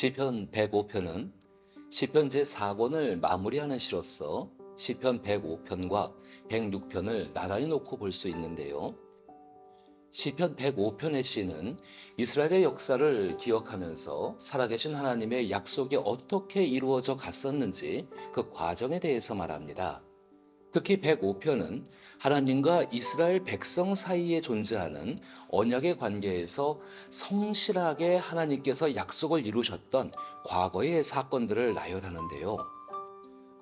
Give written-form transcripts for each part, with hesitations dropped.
시편 105편은 시편 제4권을 마무리하는 시로서 시편 105편과 106편을 나란히 놓고 볼 수 있는데요. 시편 105편의 시는 이스라엘의 역사를 기억하면서 살아계신 하나님의 약속이 어떻게 이루어져 갔었는지 그 과정에 대해서 말합니다. 특히 105편은 하나님과 이스라엘 백성 사이에 존재하는 언약의 관계에서 성실하게 하나님께서 약속을 이루셨던 과거의 사건들을 나열하는데요.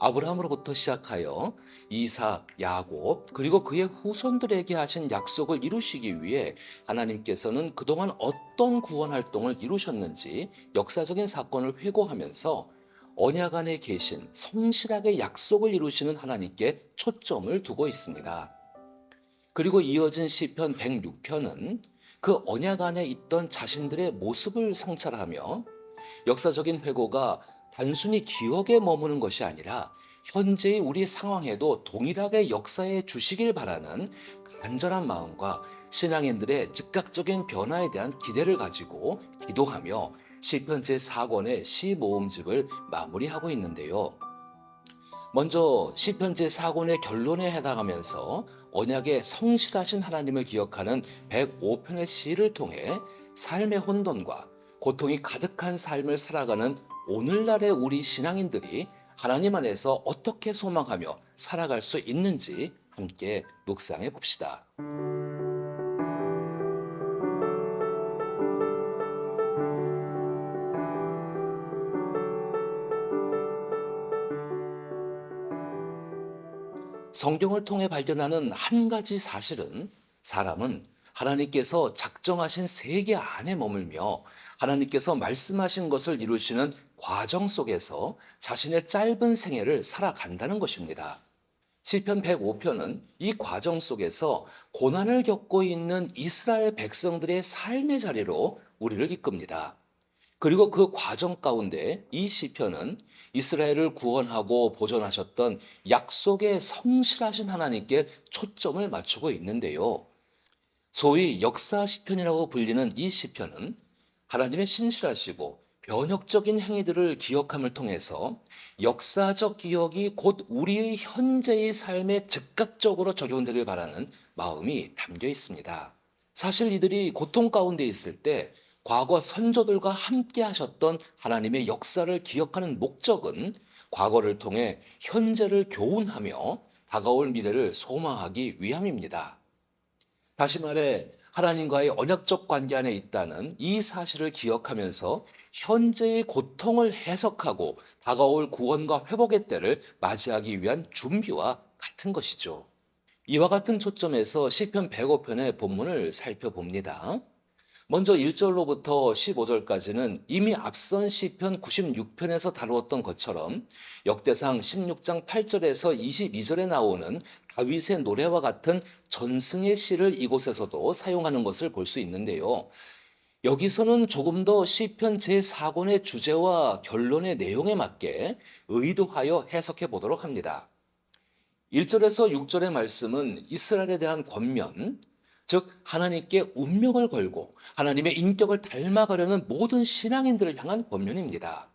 아브라함으로부터 시작하여 이삭, 야곱, 그리고 그의 후손들에게 하신 약속을 이루시기 위해 하나님께서는 그동안 어떤 구원 활동을 이루셨는지 역사적인 사건을 회고하면서 언약 안에 계신 성실하게 약속을 이루시는 하나님께 초점을 두고 있습니다. 그리고 이어진 시편 106편은 그 언약 안에 있던 자신들의 모습을 성찰하며 역사적인 회고가 단순히 기억에 머무는 것이 아니라 현재의 우리 상황에도 동일하게 역사해 주시길 바라는 간절한 마음과 신앙인들의 즉각적인 변화에 대한 기대를 가지고 기도하며 시편 제4권의 시 모음집을 마무리하고 있는데요. 먼저 시편 제4권의 결론에 해당하면서 언약의 성실하신 하나님을 기억하는 105편의 시를 통해 삶의 혼돈과 고통이 가득한 삶을 살아가는 오늘날의 우리 신앙인들이 하나님 안에서 어떻게 소망하며 살아갈 수 있는지 함께 묵상해 봅시다. 성경을 통해 발견하는 한 가지 사실은 사람은 하나님께서 작정하신 세계 안에 머물며 하나님께서 말씀하신 것을 이루시는 과정 속에서 자신의 짧은 생애를 살아간다는 것입니다. 시편 105편은 이 과정 속에서 고난을 겪고 있는 이스라엘 백성들의 삶의 자리로 우리를 이끕니다. 그리고 그 과정 가운데 이 시편은 이스라엘을 구원하고 보존하셨던 약속의 성실하신 하나님께 초점을 맞추고 있는데요. 소위 역사 시편이라고 불리는 이 시편은 하나님의 신실하시고 변혁적인 행위들을 기억함을 통해서 역사적 기억이 곧 우리의 현재의 삶에 즉각적으로 적용되길 바라는 마음이 담겨 있습니다. 사실 이들이 고통 가운데 있을 때 과거 선조들과 함께 하셨던 하나님의 역사를 기억하는 목적은 과거를 통해 현재를 교훈하며 다가올 미래를 소망하기 위함입니다. 다시 말해 하나님과의 언약적 관계 안에 있다는 이 사실을 기억하면서 현재의 고통을 해석하고 다가올 구원과 회복의 때를 맞이하기 위한 준비와 같은 것이죠. 이와 같은 초점에서 시편 105편의 본문을 살펴봅니다. 먼저 1절로부터 15절까지는 이미 앞선 시편 96편에서 다루었던 것처럼 역대상 16장 8절에서 22절에 나오는 다윗의 노래와 같은 전승의 시를 이곳에서도 사용하는 것을 볼 수 있는데요. 여기서는 조금 더 시편 제4권의 주제와 결론의 내용에 맞게 의도하여 해석해 보도록 합니다. 1절에서 6절의 말씀은 이스라엘에 대한 권면, 즉 하나님께 운명을 걸고 하나님의 인격을 닮아가려는 모든 신앙인들을 향한 권면입니다.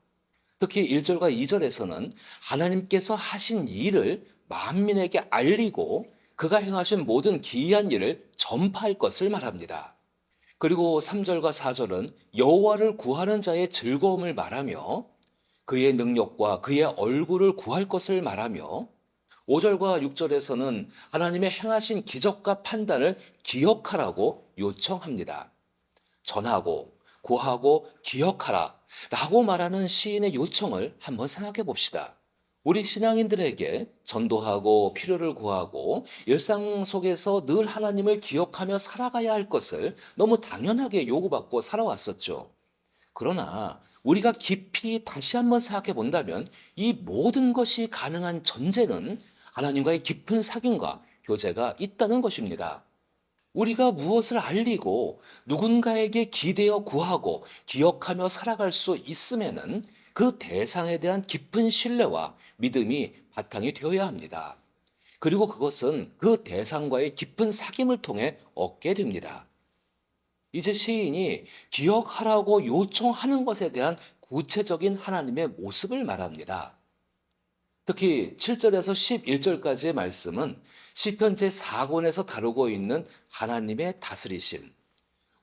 특히 1절과 2절에서는 하나님께서 하신 일을 만민에게 알리고 그가 행하신 모든 기이한 일을 전파할 것을 말합니다. 그리고 3절과 4절은 여호와를 구하는 자의 즐거움을 말하며 그의 능력과 그의 얼굴을 구할 것을 말하며 5절과 6절에서는 하나님의 행하신 기적과 판단을 기억하라고 요청합니다. 전하고 구하고 기억하라 라고 말하는 시인의 요청을 한번 생각해 봅시다. 우리 신앙인들에게 전도하고 필요를 구하고 일상 속에서 늘 하나님을 기억하며 살아가야 할 것을 너무 당연하게 요구받고 살아왔었죠. 그러나 우리가 깊이 다시 한번 생각해 본다면 이 모든 것이 가능한 전제는 하나님과의 깊은 사귐과 교제가 있다는 것입니다. 우리가 무엇을 알리고 누군가에게 기대어 구하고 기억하며 살아갈 수 있음에는 그 대상에 대한 깊은 신뢰와 믿음이 바탕이 되어야 합니다. 그리고 그것은 그 대상과의 깊은 사귐을 통해 얻게 됩니다. 이제 시인이 기억하라고 요청하는 것에 대한 구체적인 하나님의 모습을 말합니다. 특히 7절에서 11절까지의 말씀은 시편 제4권에서 다루고 있는 하나님의 다스리심,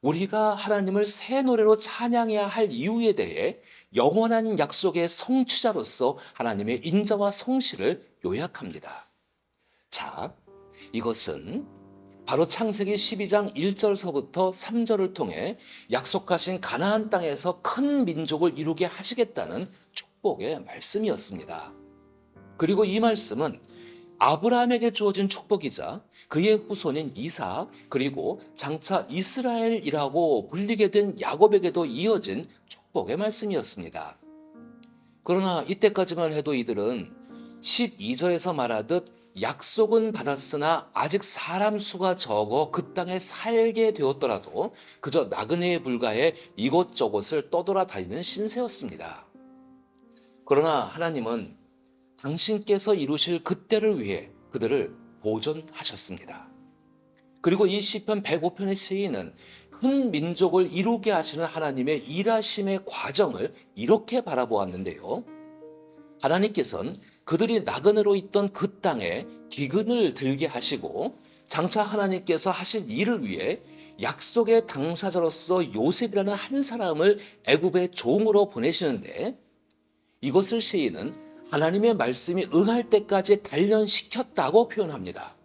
우리가 하나님을 새 노래로 찬양해야 할 이유에 대해 영원한 약속의 성취자로서 하나님의 인자와 성실을 요약합니다. 자, 이것은 바로 창세기 12장 1절서부터 3절을 통해 약속하신 가나안 땅에서 큰 민족을 이루게 하시겠다는 축복의 말씀이었습니다. 그리고 이 말씀은 아브라함에게 주어진 축복이자 그의 후손인 이삭 그리고 장차 이스라엘이라고 불리게 된 야곱에게도 이어진 축복의 말씀이었습니다. 그러나 이때까지만 해도 이들은 12절에서 말하듯 약속은 받았으나 아직 사람 수가 적어 그 땅에 살게 되었더라도 그저 나그네에 불과해 이곳저곳을 떠돌아다니는 신세였습니다. 그러나 하나님은 당신께서 이루실 그때를 위해 그들을 보존하셨습니다. 그리고 이 시편 105편의 시인은 큰 민족을 이루게 하시는 하나님의 일하심의 과정을 이렇게 바라보았는데요. 하나님께서는 그들이 나그네로 있던 그 땅에 기근을 들게 하시고 장차 하나님께서 하신 일을 위해 약속의 당사자로서 요셉이라는 한 사람을 애굽의 종으로 보내시는데 이것을 시인은 하나님의 말씀이 응할 때까지 단련시켰다고 표현합니다.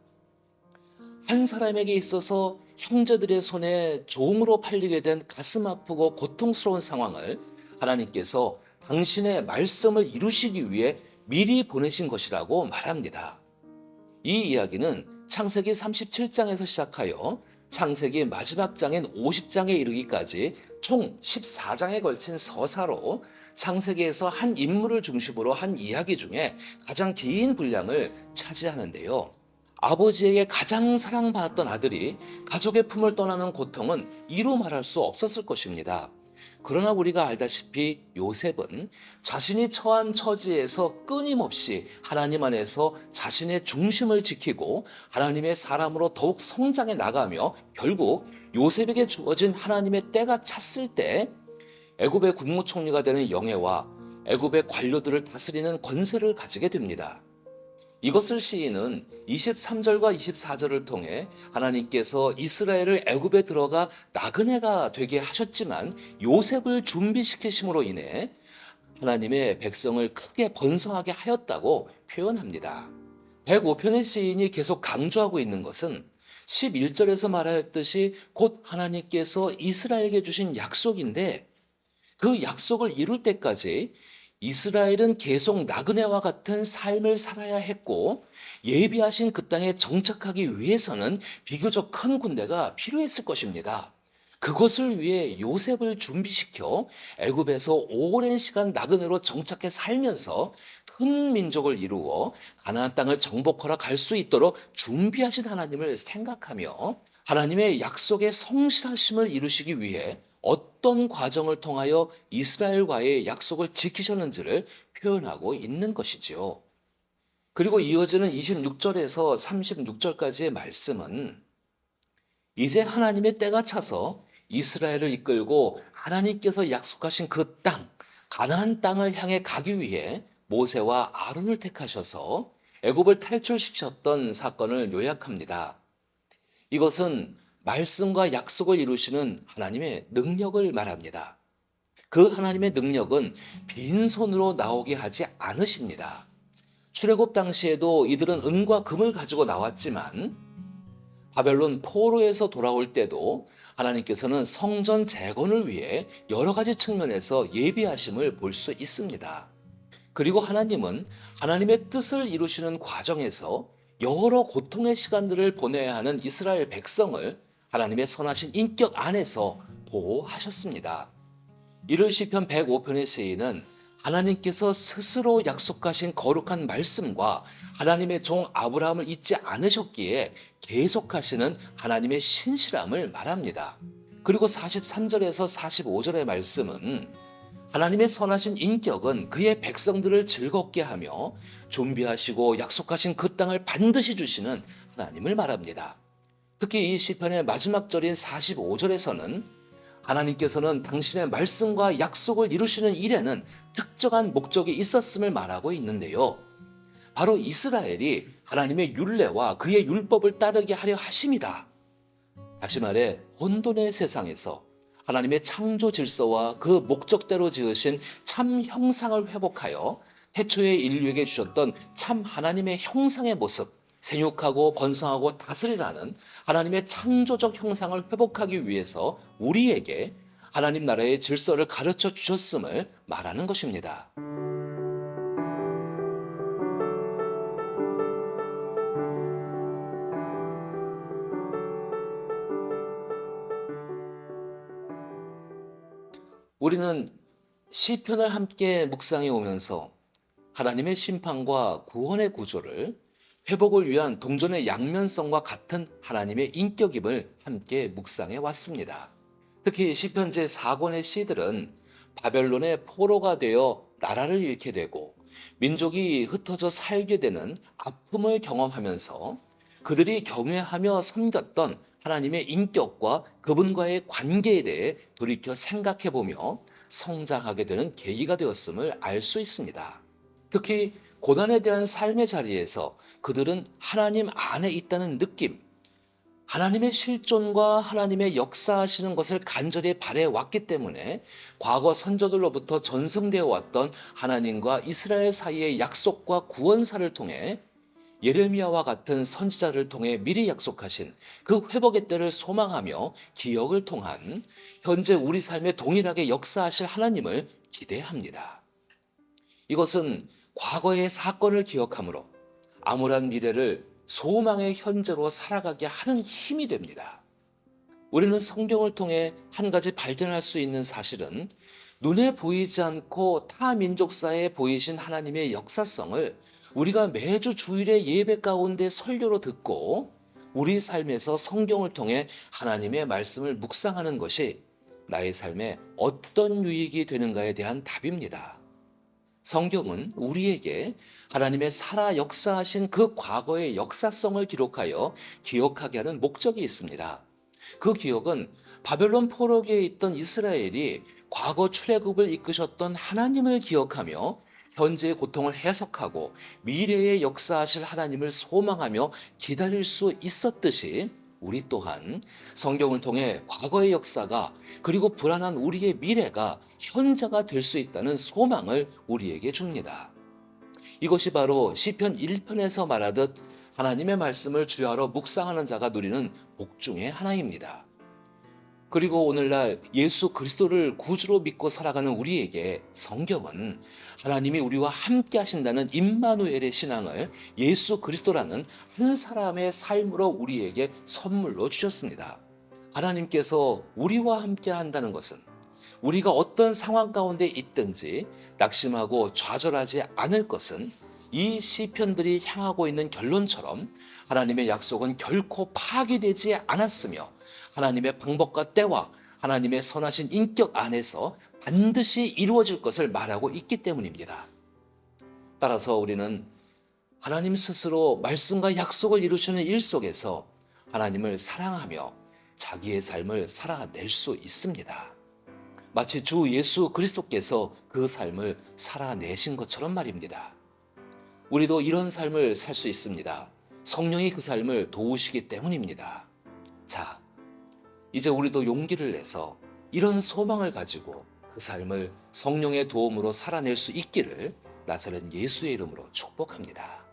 한 사람에게 있어서 형제들의 손에 종으로 팔리게 된 가슴 아프고 고통스러운 상황을 하나님께서 당신의 말씀을 이루시기 위해 미리 보내신 것이라고 말합니다. 이 이야기는 창세기 37장에서 시작하여 창세기 마지막 장인 50장에 이르기까지 총 14장에 걸친 서사로 창세기에서 한 인물을 중심으로 한 이야기 중에 가장 긴 분량을 차지하는데요. 아버지에게 가장 사랑받았던 아들이 가족의 품을 떠나는 고통은 이루 말할 수 없었을 것입니다. 그러나 우리가 알다시피 요셉은 자신이 처한 처지에서 끊임없이 하나님 안에서 자신의 중심을 지키고 하나님의 사람으로 더욱 성장해 나가며 결국 요셉에게 주어진 하나님의 때가 찼을 때 애굽의 국무총리가 되는 영예와 애굽의 관료들을 다스리는 권세를 가지게 됩니다. 이것을 시인은 23절과 24절을 통해 하나님께서 이스라엘을 애굽에 들어가 나그네가 되게 하셨지만 요셉을 준비시키심으로 인해 하나님의 백성을 크게 번성하게 하였다고 표현합니다. 105편의 시인이 계속 강조하고 있는 것은 11절에서 말하였듯이 곧 하나님께서 이스라엘에게 주신 약속인데 그 약속을 이룰 때까지 이스라엘은 계속 나그네와 같은 삶을 살아야 했고 예비하신 그 땅에 정착하기 위해서는 비교적 큰 군대가 필요했을 것입니다. 그것을 위해 요셉을 준비시켜 애굽에서 오랜 시간 나그네로 정착해 살면서 큰 민족을 이루어 가나안 땅을 정복하러 갈 수 있도록 준비하신 하나님을 생각하며 하나님의 약속의 성실하심을 이루시기 위해 어떤 과정을 통하여 이스라엘과의 약속을 지키셨는지를 표현하고 있는 것이지요. 그리고 이어지는 26절에서 36절까지의 말씀은 이제 하나님의 때가 차서 이스라엘을 이끌고 하나님께서 약속하신 그 땅, 가나안 땅을 향해 가기 위해 모세와 아론을 택하셔서 애굽을 탈출시켰던 사건을 요약합니다. 이것은 말씀과 약속을 이루시는 하나님의 능력을 말합니다. 그 하나님의 능력은 빈손으로 나오게 하지 않으십니다. 출애굽 당시에도 이들은 은과 금을 가지고 나왔지만 바벨론 포로에서 돌아올 때도 하나님께서는 성전 재건을 위해 여러 가지 측면에서 예비하심을 볼 수 있습니다. 그리고 하나님은 하나님의 뜻을 이루시는 과정에서 여러 고통의 시간들을 보내야 하는 이스라엘 백성을 하나님의 선하신 인격 안에서 보호하셨습니다. 이를 시편 105편의 시인은 하나님께서 스스로 약속하신 거룩한 말씀과 하나님의 종 아브라함을 잊지 않으셨기에 계속하시는 하나님의 신실함을 말합니다. 그리고 43절에서 45절의 말씀은 하나님의 선하신 인격은 그의 백성들을 즐겁게 하며 준비하시고 약속하신 그 땅을 반드시 주시는 하나님을 말합니다. 특히 이 시편의 마지막 절인 45절에서는 하나님께서는 당신의 말씀과 약속을 이루시는 일에는 특정한 목적이 있었음을 말하고 있는데요. 바로 이스라엘이 하나님의 율례와 그의 율법을 따르게 하려 하심이다. 다시 말해 혼돈의 세상에서 하나님의 창조 질서와 그 목적대로 지으신 참 형상을 회복하여 태초에 인류에게 주셨던 참 하나님의 형상의 모습, 생육하고 번성하고 다스리라는 하나님의 창조적 형상을 회복하기 위해서 우리에게 하나님 나라의 질서를 가르쳐 주셨음을 말하는 것입니다. 우리는 시편을 함께 묵상해 오면서 하나님의 심판과 구원의 구조를 회복을 위한 동전의 양면성과 같은 하나님의 인격임을 함께 묵상해 왔습니다. 특히 시편 제4권의 시들은 바벨론의 포로가 되어 나라를 잃게 되고 민족이 흩어져 살게 되는 아픔을 경험하면서 그들이 경외하며 섬겼던 하나님의 인격과 그분과의 관계에 대해 돌이켜 생각해 보며 성장하게 되는 계기가 되었음을 알 수 있습니다. 특히 고난에 대한 삶의 자리에서 그들은 하나님 안에 있다는 느낌, 하나님의 실존과 하나님의 역사하시는 것을 간절히 바래왔기 때문에 과거 선조들로부터 전승되어 왔던 하나님과 이스라엘 사이의 약속과 구원사를 통해 예레미야와 같은 선지자를 통해 미리 약속하신 그 회복의 때를 소망하며 기억을 통한 현재 우리 삶에 동일하게 역사하실 하나님을 기대합니다. 이것은 과거의 사건을 기억함으로 암울한 미래를 소망의 현재로 살아가게 하는 힘이 됩니다. 우리는 성경을 통해 한 가지 발견할 수 있는 사실은 눈에 보이지 않고 타 민족사에 보이신 하나님의 역사성을 우리가 매주 주일의 예배 가운데 설교로 듣고 우리 삶에서 성경을 통해 하나님의 말씀을 묵상하는 것이 나의 삶에 어떤 유익이 되는가에 대한 답입니다. 성경은 우리에게 하나님의 살아 역사하신 그 과거의 역사성을 기록하여 기억하게 하는 목적이 있습니다. 그 기억은 바벨론 포로기에 있던 이스라엘이 과거 출애굽을 이끄셨던 하나님을 기억하며 현재의 고통을 해석하고 미래의 역사하실 하나님을 소망하며 기다릴 수 있었듯이 우리 또한 성경을 통해 과거의 역사가 그리고 불안한 우리의 미래가 현재가 될 수 있다는 소망을 우리에게 줍니다. 이것이 바로 시편 1편에서 말하듯 하나님의 말씀을 주야로 묵상하는 자가 누리는 복 중의 하나입니다. 그리고 오늘날 예수 그리스도를 구주로 믿고 살아가는 우리에게 성경은 하나님이 우리와 함께 하신다는 임마누엘의 신앙을 예수 그리스도라는 한 사람의 삶으로 우리에게 선물로 주셨습니다. 하나님께서 우리와 함께 한다는 것은 우리가 어떤 상황 가운데 있든지 낙심하고 좌절하지 않을 것은 이 시편들이 향하고 있는 결론처럼 하나님의 약속은 결코 파기되지 않았으며 하나님의 방법과 때와 하나님의 선하신 인격 안에서 반드시 이루어질 것을 말하고 있기 때문입니다. 따라서 우리는 하나님 스스로 말씀과 약속을 이루시는 일 속에서 하나님을 사랑하며 자기의 삶을 살아낼 수 있습니다. 마치 주 예수 그리스도께서 그 삶을 살아내신 것처럼 말입니다. 우리도 이런 삶을 살 수 있습니다. 성령이 그 삶을 도우시기 때문입니다. 자, 이제 우리도 용기를 내서 이런 소망을 가지고 그 삶을 성령의 도움으로 살아낼 수 있기를 나사렛 예수의 이름으로 축복합니다.